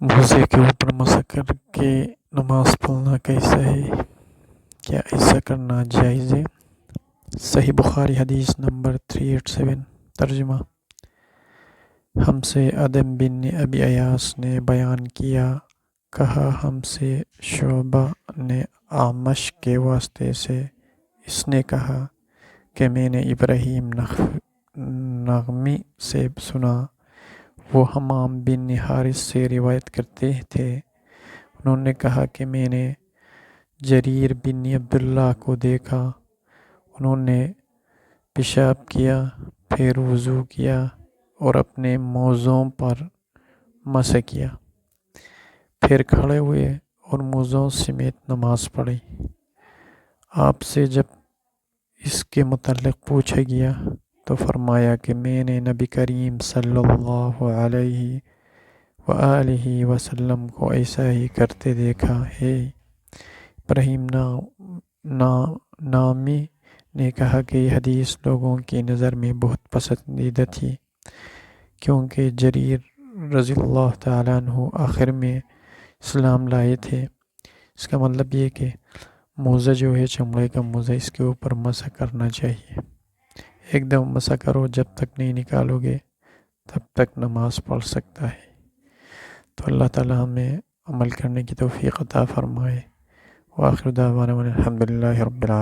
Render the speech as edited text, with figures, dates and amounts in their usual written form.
موزے کے اوپر مسح کر کے نماز پڑھنا کیسا ہے؟ کیا ایسا کرنا جائز ہے؟ صحیح بخاری حدیث نمبر 387 ترجمہ: ہم سے ادم بن ابی ایاس نے بیان کیا، کہا ہم سے شعبہ نے اعمش کے واسطے سے، اس نے کہا کہ میں نے ابراہیم نغمی سے سنا، وہ حمام بن حارث سے روایت کرتے تھے، انہوں نے کہا کہ میں نے جریر بن عبداللہ کو دیکھا، انہوں نے پیشاب کیا، پھر وضو کیا اور اپنے موزوں پر مسح کیا، پھر کھڑے ہوئے اور موزوں سمیت نماز پڑھی۔ آپ سے جب اس کے متعلق پوچھا گیا تو فرمایا کہ میں نے نبی کریم صلی اللہ علیہ وآلہ وسلم کو ایسا ہی کرتے دیکھا ہے۔ ابراہیم نامی نے کہا کہ یہ حدیث لوگوں کی نظر میں بہت پسندیدہ تھی، کیونکہ جریر رضی اللہ تعالیٰ عنہ آخر میں اسلام لائے تھے۔ اس کا مطلب یہ کہ موزہ جو ہے چمڑے کا موزہ، اس کے اوپر مسح کرنا چاہیے۔ ایک دم مسح کرو، جب تک نہیں نکالو گے تب تک نماز پڑھ سکتا ہے۔ تو اللہ تعالیٰ ہمیں عمل کرنے کی توفیق عطا فرمائے۔ وآخر دعوانا الحمد للہ رب العالمین۔